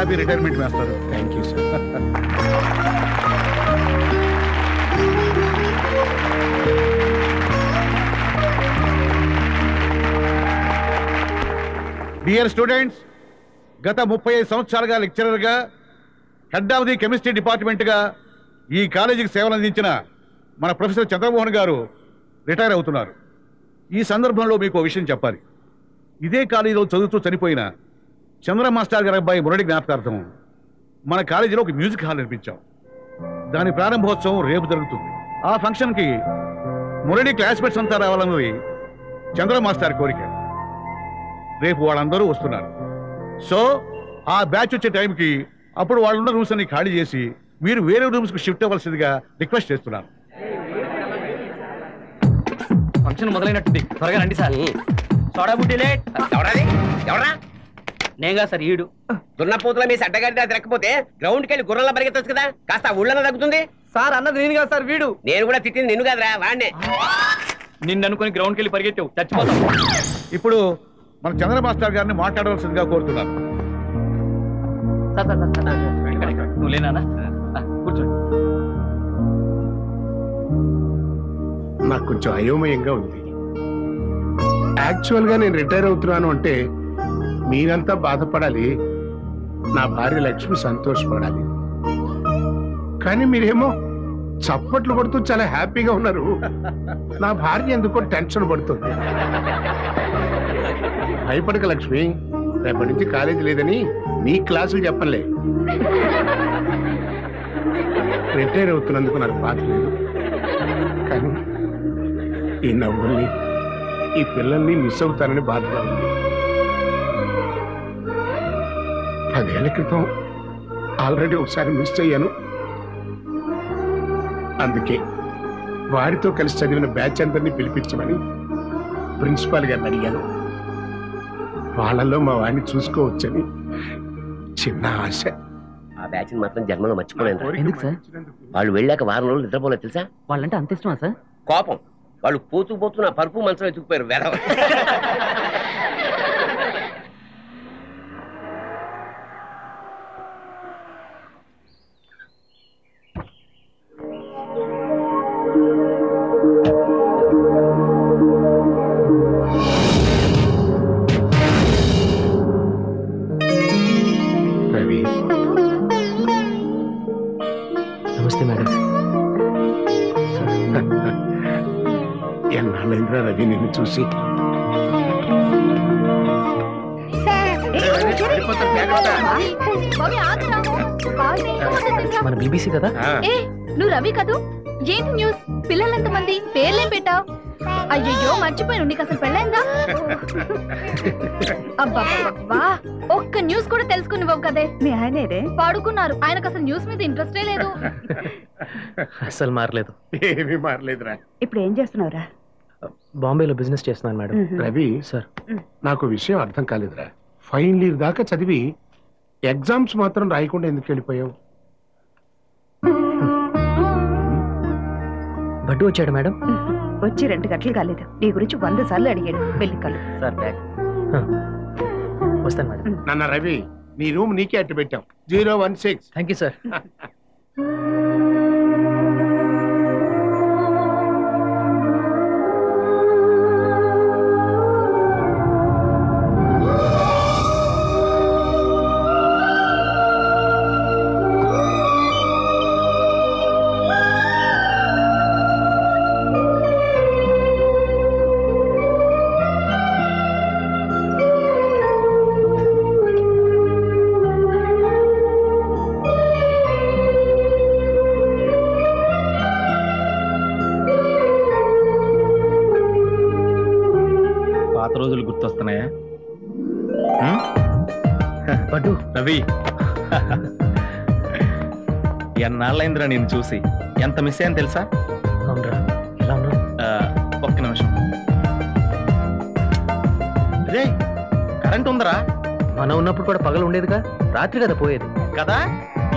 Happy retirement master. Thank you sir. Dear students, గత 35 సంవత్సరాలుగా లెక్చరర్గా, హెడ్ ఆఫ్ ది కెమిస్ట్రీ డిపార్ట్మెంట్గా ఈ కాలేజీకి సేవలు అందించిన మన ప్రొఫెసర్ చంద్రమోహన్ గారు రిటైర్ అవుతున్నారు. ఈ సందర్భంలో మీకు విషయం చెప్పాలి. ఇదే కాలేజీలో చదువుతూ చనిపోయిన చంద్ర మాస్టర్ గారి అబ్బాయి మురళి జ్ఞాపకార్థం మన కాలేజీలో ఒక మ్యూజిక్ హాల్ నిర్మించాం. దాని ప్రారంభోత్సవం రేపు జరుగుతుంది. ఆ ఫంక్షన్కి మురళి క్లాస్మేట్స్ అంతా రావాలన్నది చంద్ర మాస్టర్ కోరిక. రేపు వాళ్ళందరూ వస్తున్నారు. సో ఆ బ్యాచ్ వచ్చే టైంకి అప్పుడు వాళ్ళున్న రూమ్స్ అన్ని ఖాళీ చేసి మీరు వేరే రూమ్స్కి షిఫ్ట్ అవ్వాల్సిందిగా రిక్వెస్ట్ చేస్తున్నాను. ఫంక్షన్ మొదలైనట్టుంది, త్వరగా రండి సార్. సోడా బుడ్డి లేట్. ఎవరా? నేగా సార్ ఈడు. దున్నపోతుల మీ సడ్డగాడి తిరగకపోతే గ్రౌండ్కి వెళ్ళి గుర్రంలో పరిగెత్తొచ్చు కదా, కాస్త ఊళ్ళో తగ్గుతుంది. సార్ అన్నది నేను కాదు సార్, వీడు. నేను కూడా తిట్టింది నిన్ను కాదురా, వాడినే. నిన్ను అనుకుని గ్రౌండ్కి వెళ్ళి పరిగెత్తావు, చచ్చిపోతావు. ఇప్పుడు మన చంద్ర మాస్టర్ గారిని మాట్లాడవలసిందిగా కోరుతున్నాను. సార్ సార్ సార్ నువ్వు లేనా? కూర్చోండి. నాకు కొంచెం అయోమయంగా ఉంది. యాక్చువల్గా నేను రిటైర్ అవుతున్నాను అంటే మీరంతా బాధపడాలి, నా భార్య లక్ష్మి సంతోషపడాలి. కానీ మీరేమో చప్పట్లు కొడుతూ చాలా హ్యాపీగా ఉన్నారు. నా భార్య ఎందుకో టెన్షన్ పడుతుంది. భయపడక లక్ష్మి, రేపటి నుంచి కాలేజీ లేదని నీ క్లాసులు చెప్పలే. రిటైర్ అవుతున్నందుకు నాకు బాధ లేదు, కానీ ఈ నవ్వుల్ని, ఈ పిల్లల్ని మిస్ అవుతానని బాధగా ఉంది. 10 ఏళ్ల క్రితం ఆల్రెడీ ఒకసారి మిస్ అయ్యాను. అందుకే వారితో కలిసి చదివిన బ్యాచ్ అందరినీ పిలిపించమని ప్రిన్సిపాల్ గారిని అడిగాను. వాళ్ళల్లో మా వాడిని చూసుకోవచ్చని చిన్న ఆశ. ఆ బ్యాచ్ మాత్రం జన్మలో మర్చిపోలేను. ఎందుకు సార్? వాళ్ళు వెళ్ళాక వారం రోజులు నిద్రపోలేదు తెలుసా? వాళ్ళంటే అంత ఇష్టమా సార్? కోపం. వాళ్ళు పోతూ నా పరుపు మనసులో ఎత్తుకుపోయారు వేదవ. రవి, నమస్తే మేడం. ఎన్నాళ్ళైందిరా రవి నిన్ను చూసి. మన బీబీసీ కదా? నువ్వు రవి కదూ? ఏంటి న్యూస్? పిల్లలంత మంది, పేర్లేం పెట్టావు? అయ్యో మర్చిపోయాను, నీకు అసలు పెళ్ళైందా? అబ్బా, ఒక్క న్యూస్ కూడా తెలుసుకునివ్వవు కదే. మీ ఆయనే పాడుకున్నారు, ఆయనకు అసలు న్యూస్ మీద ఇంట్రెస్టే లేదు. అసలు మారలేదు. ఏమీ మారలేదురా. ఇప్పుడు ఏం చేస్తున్నావురా? బాంబేలో బిజినెస్ చేస్తున్నాను మేడం. రవి సార్, నాకు విషయం అర్థం కాలేదురా. ఫైనల్ ఇయర్ దాకా చదివి ఎగ్జామ్స్ మాత్రం రాయకుండా ఎందుకు వెళ్ళిపోయావు? బడ్డు వచ్చాడు మేడం. వచ్చి 2 గంటలు కాలేదు, నీ గురించి 100 సార్లు అడిగాడు. వెళ్ళి కలు. Sir bag. వస్తాను మేడం. నాన్న రవి, నీ రూమ్ నీకే అట్టు పెట్టాం. 016. Thank you sir. రోజులు గుర్తొస్తున్నాయా? బడ్డు, రవి, ఎన్నాళ్ళైందిరా నేను చూసి. ఎంత మిస్ అయ్యాను తెలుసా? అవునరా, ఎలా ఉన్నా? ఒక్క నిమిషం. రే, కరెంట్ ఉందరా? మనం ఉన్నప్పుడు కూడా పగలు ఉండేదిగా, రాత్రి కదా పోయేది కదా.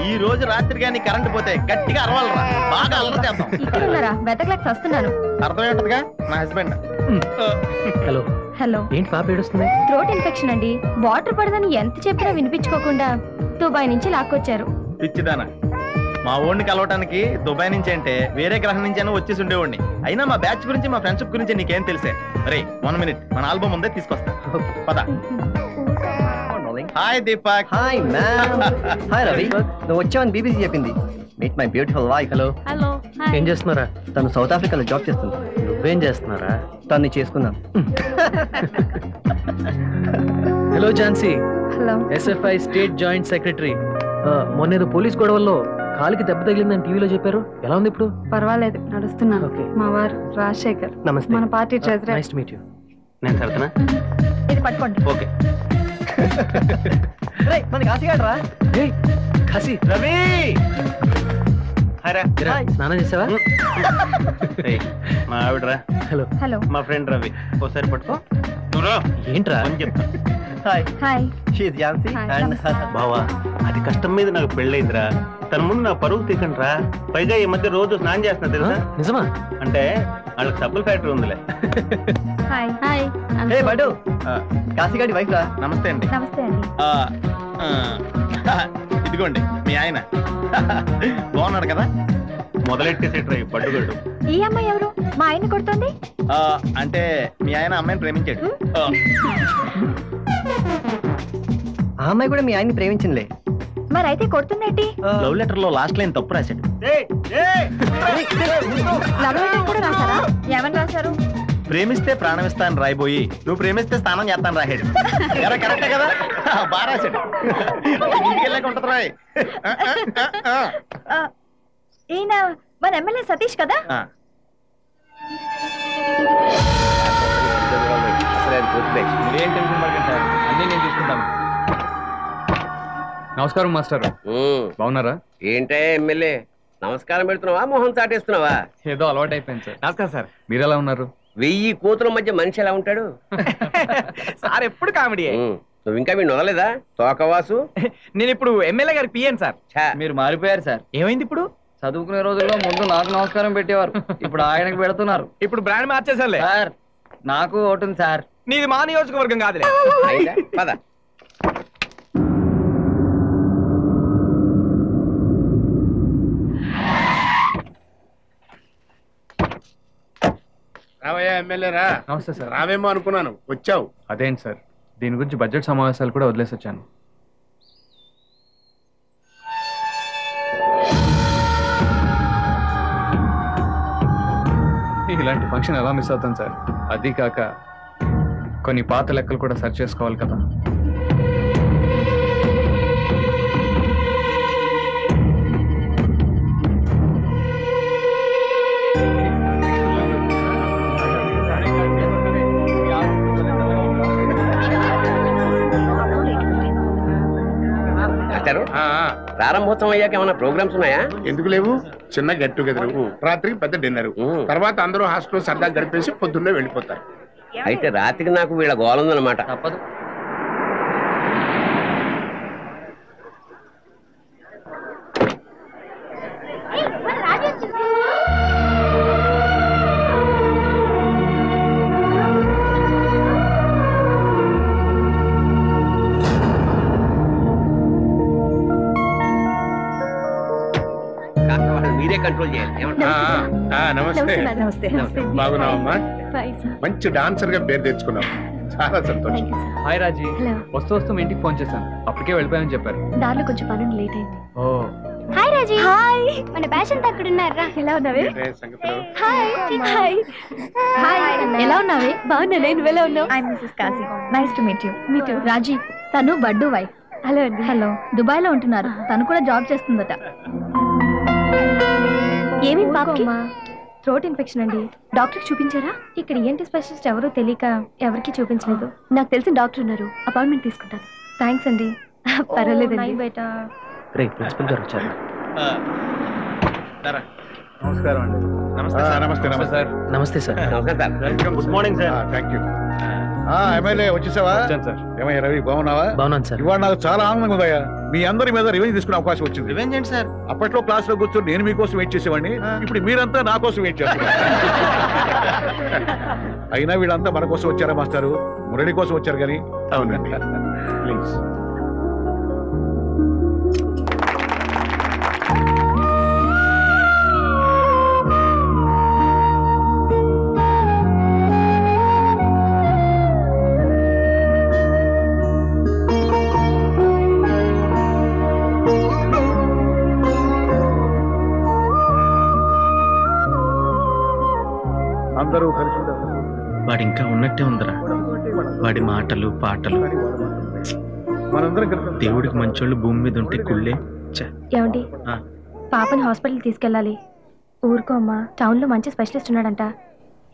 ఈ రోజు రాత్రి గానీ కరెంట్ పోతే గట్టిగా అరవాలరా, బాగా అల్లరి చేద్దాం. ఇక్కడ వెతకలేక వస్తున్నాను. అర్థమై ఉంటదిగా, నా హస్బెండ్. హలో. హలో. ఏంటి పాప ఏడుస్తుంది? థ్రోట్ ఇన్ఫెక్షన్ అండి. వాటర్ పడదని ఎంత చెప్పినా వినిపించుకోకుండా దుబాయ్ నుంచి లాక్కొచ్చారు. పిచ్చిదానా, మా ఓడిని కలవటానికి దుబాయ్ నుంచి అంటే వేరే గ్రహం నుంచి అయినా వచ్చేసి ఉండేవాడిని. అయినా మా బ్యాచ్ గురించి మా ఫ్రెండ్షిప్ గురించి నీకేం తెలుసే? రే 1 minute, మన ఆల్బమ్ ఉందే తీసుకొస్తా. పద. Hi Deepak. Hi ma'am. Hi Ravi, నువ్వు వచ్చావని బీబీసీ చెప్పింది. Meet my beautiful wife. Hello. Hello. ఏం చేస్తున్నారా? తను సౌత్ ఆఫ్రికాలో జాబ్ చేస్తుంది. నువ్వేం చేస్తున్నారా? తన్ని చేసుకుందాం. Hello Jhansi, hello. SFI state joint secretary. మొన్న పోలీస్ గొడవల్లో కాలికి దెబ్బ తగిలిందని టీవీలో చెప్పారు. ఎలా ఉంది ఇప్పుడు? పర్వాలేదు, నడుస్తున్నాను. Okay. మా వారు రాజశేఖర్, నమస్తే. మన party treasurer. Nice to meet you. నేను సరతనా? ఇది పట్టుకోండి. ఓకే. మన కాశీగాడు రా. ఏయ్ కాశీ, రవి. హాయ్ రా. స్నానం చేసావా? ఏయ్, మా ఆవిడరా. హలో. హలో. మా ఫ్రెండ్ రవి. ఒకసారి పట్టుకో. నువ్వు ఏంట్రా? చెప్తా. Hi, hi. She is Jhansi Hi, and నమస్కారం. బావా, అది కష్టం మీద నాకు పెళ్ళైందిరా. తన ముందు నా పరువు తీకండి రా. పైగా ఈ మధ్య రోజు స్నానం చేస్తున్నా తెలుసా? నిజమా? అంటే వాళ్ళకి సబ్బుల ఫ్యాక్టరీ ఉందిలే. హాయ్. హాయ్. హే బడు, కాశీగాడి వైఫ్ రా. నమస్తే అండి. నమస్తే అండి. ఇదిగోండి మీ ఆయన. బాగున్నాడు కదా? మొదలెట్టేసేట్రా ఈ పట్టుగడు. ఈ అమ్మాయి ఎవరు? మా ఆయన కొడుతుంది. అంటే మీ ఆయన అమ్మాయిని ప్రేమించాడు. ఆ అమ్మాయి కూడా మీ ఆయన్ని ప్రేమించిందిలే. మరి అయితే కొడుతుందేంటి? లవ్ లెటర్ లో లాస్ట్ లైన్ తప్పు రాశాడు. లవ్ లెటర్ కూడా రాశారా? ఏమని రాశారు? ప్రేమిస్తే ప్రాణమిస్తాను రాయిపోయి, నువ్వు ప్రేమిస్తే స్నానం చేస్తాను రాశాడు. కరెక్టే కదా? బాగా రాశాడు. ఇంటికెళ్ళాక ఉంటది రాయ్. ఈయన మన ఎమ్మెల్యే సతీష్ కదా? మీరేం టెన్షన్ పడకండి సార్, అన్నీ నేను చూసుకుంటాను. నమస్కారం మాస్టర్. బాగున్నారా? ఏంటే ఎమ్మెల్యే నమస్కారం పెడుతున్నావా, మొహం చాటేస్తున్నావా? ఏదో అలవాటు అయిపోయింది సార్. నమస్కారం సార్. మీరు ఎలా ఉన్నారు? 1000 కోతుల మధ్య మనిషి ఎలా ఉంటాడు? సార్ ఎప్పుడు కామెడీ. నువ్వు ఇంకా మీరు నొదలేదా తోకవాసు? నేను ఇప్పుడు ఎమ్మెల్యే గారి పిఎన్ సార్. ఛా, మీరు మారిపోయారు సార్. ఏమైంది ఇప్పుడు? చదువుకునే రోజుల్లో ముందు నాకు నమస్కారం పెట్టేవారు, ఇప్పుడు ఆయనకు పెడుతున్నారు. ఇప్పుడు బ్రాండ్ మార్చేసారులే సార్. నాకు ఓటుంది సార్. నీది మా నియోజకవర్గం కాదులే. అయిందా? పద. రావయ్యా ఎమ్మెల్యే రా. నమస్తే సార్. రావేమో అనుకున్నాను, వచ్చావు. అదేంటి సార్, దీని గురించి బడ్జెట్ సమావేశాలు కూడా వదిలేసి వచ్చాను. ఇలాంటి ఫంక్షన్ ఎలా మిస్ అవుతాను సార్? అది కాక కొన్ని పాత లెక్కలు కూడా సరి చేసుకోవాలి కదా. ప్రారంభోత్సవం అయ్యాక ఏమైనా ప్రోగ్రామ్స్ ఉన్నాయా? ఎందుకు లేవు? చిన్న గెట్ టుగెదర్, రాత్రికి పెద్ద డిన్నర్, తర్వాత అందరూ హాస్టల్ సరదా గడిపేసి పొద్దున్నే వెళ్ళిపోతారు. అయితే రాత్రికి నాకు వీళ్ళ గోలందనమాట. తప్పదు. కాస్త వాళ్ళని మీరే కంట్రోల్ చేయాలి. నమస్తే. బాగున్నావమ్మా? మంచి డాన్సర్ గా పేరు తెచ్చుకున్నావు, చాలా సంతోషం. హాయ్ రాజీ. వస్తూ వస్తూ మీ ఇంటికి ఫోన్ చేశాను, అప్పటికే వెళ్ళిపోయామని చెప్పారు. దారిలో కొంచెం పని లేట్ అయింది. ఓ హాయ్ రాజీ. హాయ్. మన బ్యాచ్ అంతా అక్కడ ఉన్నారా? ఎలా ఉన్నావే? సంగతులు హాయ్. హాయ్. హాయ్. ఎలా ఉన్నావే? బాగున్నానే. నువ్వు ఎలా ఉన్నావు? Hi Mrs Kashi. Nice to meet you. Me too. Raji, తను బడ్డు వైఫ్. హలో అండి. హలో. దుబాయ్ లో ఉంటున్నారు, తను కూడా జాబ్ చేస్తుందట. ఏమి పాపకి? థ్రోట్ ఇన్ఫెక్షన్ అండి. డాక్టర్కి చూపించారా? ఇక్కడ ఏంటి స్పెషలిస్ట్ ఎవరో తెలియక ఎవరికి చూపించలేదు. నాకు తెలిసిన డాక్టర్ ఉన్నారు, అపాయింట్మెంట్ తీసుకుంటాను. థ్యాంక్స్ అండి. పర్వాలేదండి. బయట ప్రిన్సిపల్ గారు వచ్చారు. నమస్కారం అండి. నమస్తే సార్. నమస్తే సార్. నమస్కారం sir. Good morning sir. Thank you. MLA వచ్చేసావా? సార్. ఏమయ్యా రవి, బాగున్నావా? బాగున్నాను సార్. ఇవాళ నాకు చాలా ఆనందంగా ఉందయ్యా. మీ అందరి మీద రివెంజ్ తీసుకునే అవకాశం వచ్చింది. రివెంజ్ ఏంటి సార్? అప్పట్లో క్లాస్ లో కూర్చొని నేను మీకోసం వెయిట్ చేసేవాడిని, ఇప్పుడు మీరంతా నా కోసం వెయిట్ చేస్తున్నారు. అయినా వీళ్ళంతా మన కోసం వచ్చారా మాస్టారు? మురళి కోసం వచ్చారు కానీ. అవునండి, ప్లీజ్. వాడు ఇంకా ఉన్నట్టే ఉందిరా. వాడి మాటలు పాటలు. మనందరం కలిసి దేవుడికి మంచోళ్ళు భూమి మీద ఉంటే కుళ్ళే. ఏమండి ఆ. పాపని హాస్పిటల్ తీసుకెళ్ళాలి. ఊరుకో అమ్మా, టౌన్ లో మంచి స్పెషలిస్ట్ ఉన్నాడంట.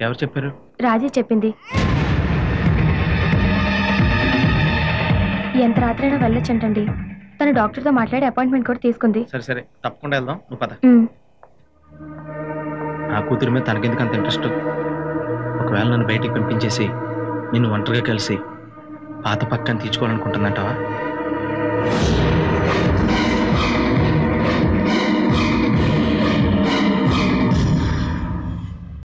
ఎవరు చెప్పారు? రాజీ చెప్పింది. ఎంత రాత్రైనా వెళ్ళొచ్చంటండి. తన డాక్టర్తో మాట్లాడి అపాయింట్మెంట్ కూడా తీసుకుంది. సరే సరే, తప్పకుండా వెళ్దాం. నువ్వు పద. ఉమ్. నా కూతురు మీద తనకెందుకు అంత ఇంట్రెస్ట్? ఒకవేళ నన్ను బయటికి పంపించేసి నిన్ను ఒంటరిగా కలిసి పాత పక్కన తీర్చుకోవాలనుకుంటుందంటావా?